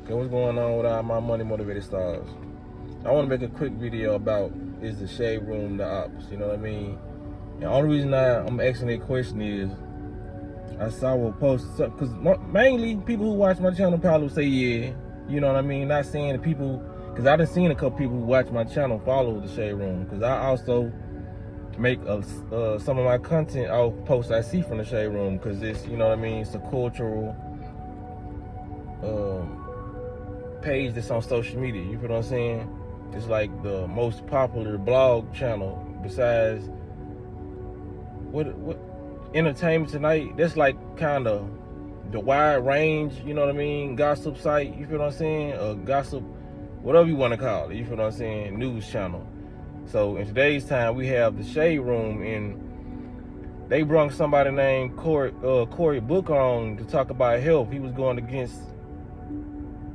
Okay, what's going on with all my money motivated stars? I want to make a quick video about is the shade room the ops? You know what I mean? And the only reason I'm asking that question is I saw a post because mainly people who watch my channel probably say yeah. You know what I mean? Not saying the people, because I done seen a couple people who watch my channel follow the shade room, because I also make some of my content off posts I see from the shade room, because it's, you know what I mean, it's a cultural page that's on social media. You feel what I'm saying? It's like the most popular blog channel besides what Entertainment Tonight. That's like kind of the wide range, you know what I mean, gossip site. You feel what I'm saying? Gossip, whatever you want to call it. You feel what I'm saying? News channel. So in today's time, we have the shade room, and they brought somebody named Cory Booker on to talk about health. He was going against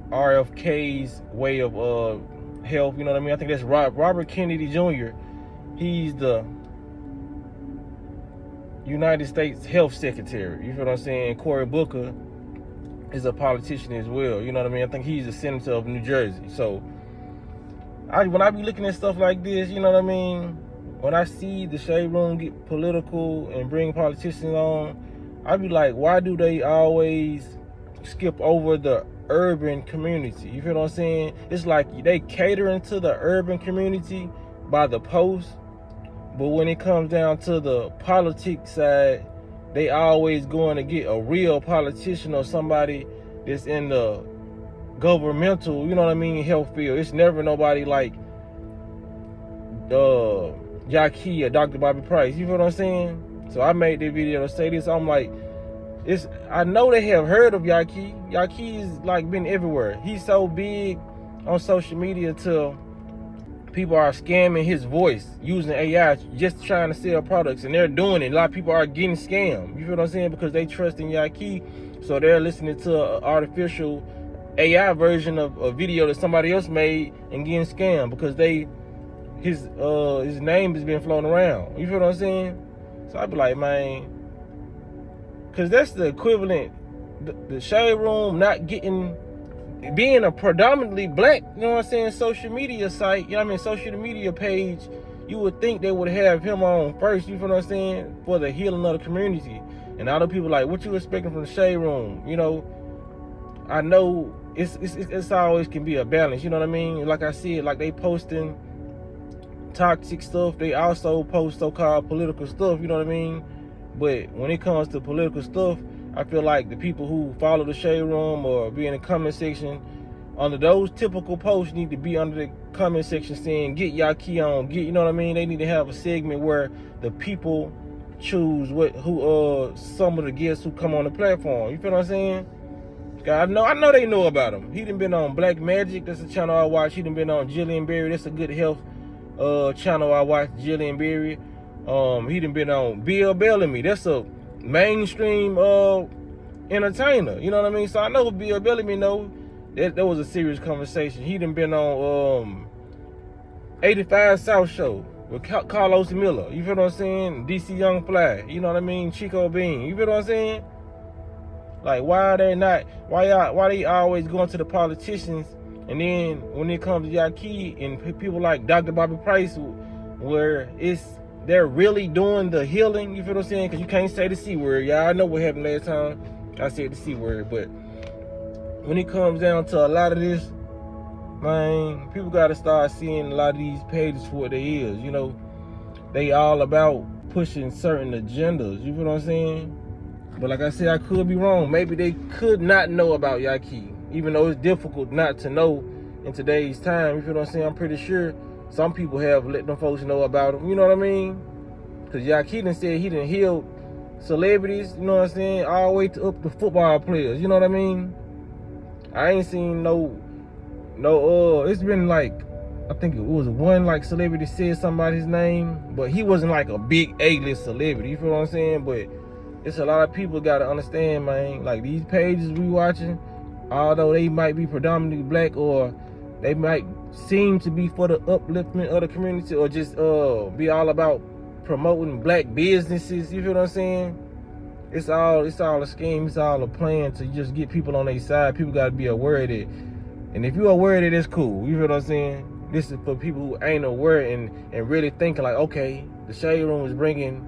RFK's way of health. You know what I mean? I think that's Robert Kennedy Jr. He's the United States Health Secretary. You feel what I'm saying? Cory Booker is a politician as well. You know what I mean? I think he's a senator of New Jersey. So when I be looking at stuff like this, you know what I mean? When I see the shade room get political and bring politicians on, I be like, why do they always skip over the urban community? You feel what I'm saying? It's like they catering to the urban community by the post, but when it comes down to the politics side, they always going to get a real politician or somebody that's in the governmental, you know what I mean, health field. It's never nobody like Yaki or Dr. Bobby Price. You feel what I'm saying? So I made this video to say this. I'm like, I know they have heard of Yaki. Yaki's like been everywhere. He's so big on social media till people are scamming his voice using AI just trying to sell products, and they're doing it. A lot of people are getting scammed. You feel what I'm saying? Because they trust in Yaki, so they're listening to an artificial AI version of a video that somebody else made and getting scammed because his name has been flown around. You feel what I'm saying? So I'd be like, man, because that's the equivalent, the shade room not being a predominantly black, you know what I'm saying, social media site, you know what I mean, social media page. You would think they would have him on first, you feel what I'm saying, for the healing of the community. And other people like, what you expecting from the shade room? You know, I know it's always can be a balance, you know what I mean? Like I said, like they posting toxic stuff, they also post so-called political stuff, you know what I mean? But when it comes to political stuff, I feel like the people who follow the shade room or be in the comment section under those typical posts need to be under the comment section saying, get Yaki on, you know what I mean? They need to have a segment where the people choose some of the guests who come on the platform. You feel what I'm saying? I know they know about him. He done been on Black Magic, that's a channel I watch. He done been on Jillian Berry, that's a good health channel I watch, Jillian Berry. He done been on Bill Bellamy, that's a mainstream entertainer, you know what I mean? So I know Bill Bellamy know that was a serious conversation. He done been on 85 South Show with Carlos Miller, you feel what I'm saying? DC Young Fly, you know what I mean? Chico Bean, you feel what I'm saying? Like, why they always going to the politicians, and then when it comes to Yaki and people like Dr. Bobby Price, where they're really doing the healing, you feel what I'm saying? Because you can't say the C word. Y'all, I know what happened last time I said the C word, but when it comes down to a lot of this, man, people got to start seeing a lot of these pages for what they is. You know, they all about pushing certain agendas, you feel what I'm saying? But like I said, I could be wrong. Maybe they could not know about Yaki, even though it's difficult not to know in today's time. You feel what I'm saying? I'm pretty sure some people have let them folks know about him. You know what I mean? Because Yaki done said he done healed celebrities, you know what I'm saying, all the way to up to football players. You know what I mean? I ain't seen it's been like, I think it was one like celebrity said somebody's name, but he wasn't like a big A-list celebrity. You feel what I'm saying? But it's a lot of people got to understand, man, like these pages we watching, although they might be predominantly black or they might seem to be for the upliftment of the community or just be all about promoting black businesses, you feel what I'm saying? It's all a scheme, it's all a plan to just get people on their side. People got to be aware that And if you're aware that it's cool, you feel what I'm saying? This is for people who ain't aware and really thinking like, okay, the Shade Room is bringing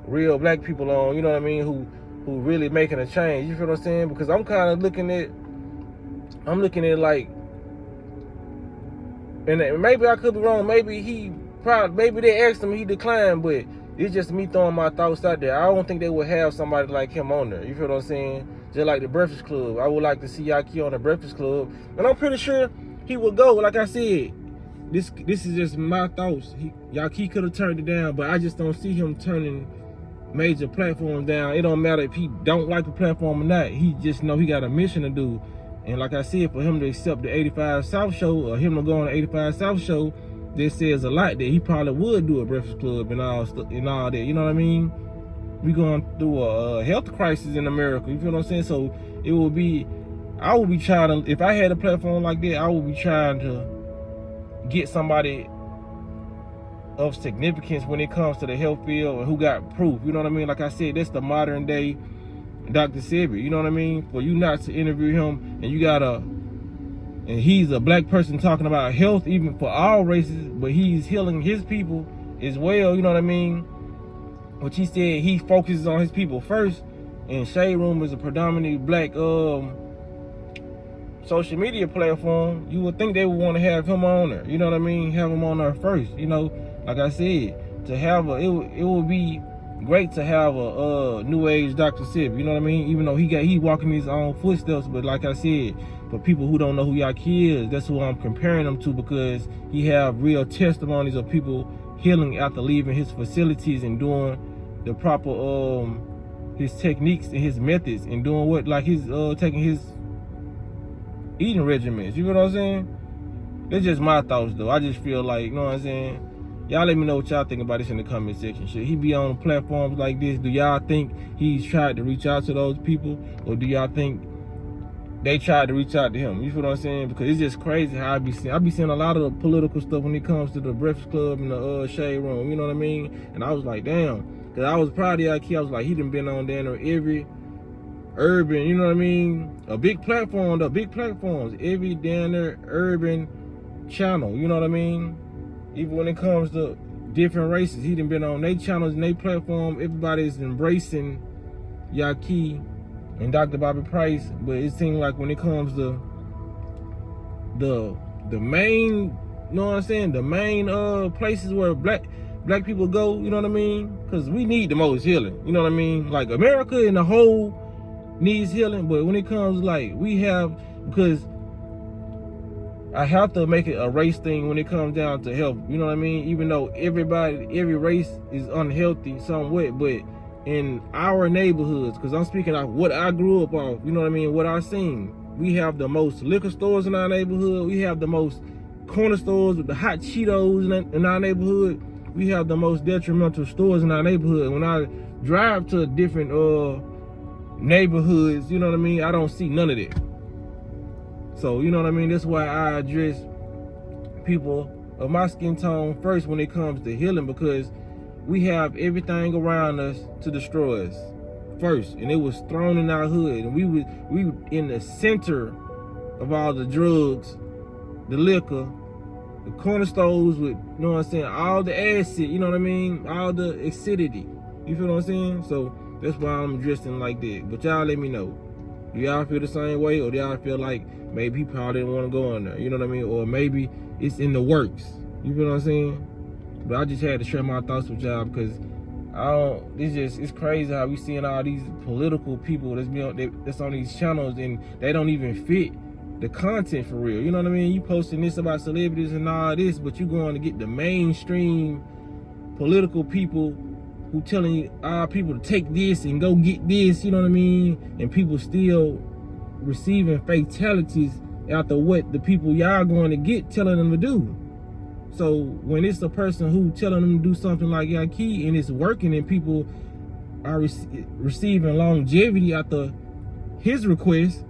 real black people on, you know what I mean, who really making a change. You feel what I'm saying? Because I'm kind of looking at like, and maybe I could be wrong. Maybe they asked him, he declined, but it's just me throwing my thoughts out there. I don't think they would have somebody like him on there. You feel what I'm saying? Just like the Breakfast Club. I would like to see Yaki on the Breakfast Club. And I'm pretty sure he would go. Like I said, this is just my thoughts. Yaki could have turned it down, but I just don't see him turning major platforms down. It don't matter if he don't like the platform or not. He just know he got a mission to do. And like I said, for him to accept the 85 South show, or him to go on the 85 South show, this says a lot that he probably would do a Breakfast Club and all that. You know what I mean? We going through a health crisis in America. You feel what I'm saying? So I would be trying to, if I had a platform like that, I would be trying to get somebody of significance when it comes to the health field and who got proof. You know what I mean? Like I said, that's the modern day Dr. Sebi. You know what I mean? For you not to interview him and he's a black person talking about health, even for all races, but he's healing his people as well. You know what I mean? Which he said he focuses on his people first, and Shade Room is a predominantly black social media platform. You would think they would want to have him on there. You know what I mean? Have him on there first. You know, like I said, to have it would be great to have a new age Dr. Sip. You know what I mean? Even though he walking his own footsteps, but like I said, for people who don't know who Yaki is, that's who I'm comparing him to, because he have real testimonies of people healing after leaving his facilities and doing the proper his techniques and his methods and doing what, like he's taking his eating regimens. You know what I'm saying? It's just my thoughts though. I just feel like, you know what I'm saying? Y'all let me know what y'all think about this in the comment section. Should he be on platforms like this? Do y'all think he's tried to reach out to those people, or do y'all think they tried to reach out to him? You feel what I'm saying? Because it's just crazy how I be seeing a lot of the political stuff when it comes to the Breakfast Club and the Shade Room. You know what I mean? And I was like, damn, because I was proud of Yaki. I was like, he done been on there every urban, you know what I mean? A big platform, every down there urban channel. You know what I mean? Even when it comes to different races, he done been on their channels and their platform. Everybody's embracing Yaki and Dr. Bobby Price, but it seems like when it comes to the main, you know what I'm saying, the main places where black people go, you know what I mean? Because we need the most healing, you know what I mean? Like America in the whole needs healing, but when it comes like because I have to make it a race thing when it comes down to health, you know what I mean? Even though every race is unhealthy somewhat, but in our neighborhoods, because I'm speaking of what I grew up on, you know what I mean, what I seen, we have the most liquor stores in our neighborhood. We have the most corner stores with the hot Cheetos in our neighborhood. We have the most detrimental stores in our neighborhood. When I drive to different neighborhoods, you know what I mean, I don't see none of that. So, you know what I mean, that's why I address people of my skin tone first when it comes to healing, because we have everything around us to destroy us first, and it was thrown in our hood, and we were in the center of all the drugs, the liquor, the corner stores with, you know what I'm saying, all the acid, you know what I mean, all the acidity. You feel what I'm saying? So that's why I'm dressing like that. But y'all let me know. Do y'all feel the same way, or do y'all feel like maybe he probably didn't want to go in there? You know what I mean? Or maybe it's in the works. You feel what I'm saying? But I just had to share my thoughts with y'all, because it's crazy how we seeing all these political people that's on these channels, and they don't even fit the content for real. You know what I mean? You posting this about celebrities and all this, but you going to get the mainstream political people who telling our people to take this and go get this, you know what I mean? And people still receiving fatalities after what the people y'all going to get telling them to do. So when it's a person who telling them to do something like Yaki and it's working, and people are receiving longevity after his request,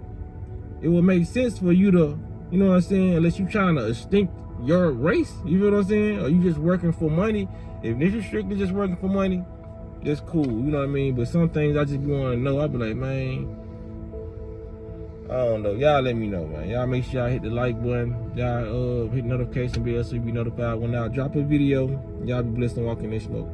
it will make sense for you to, you know what I'm saying, unless you trying to extinct your race, you feel what I'm saying? Or you just working for money. If you're strictly just working for money, that's cool, you know what I mean? But some things I just want to know. I be like, man, I don't know. Y'all let me know, man. Y'all make sure y'all hit the like button. Y'all hit the notification bell so you be notified when I drop a video. Y'all be blessed and walk in this smoke.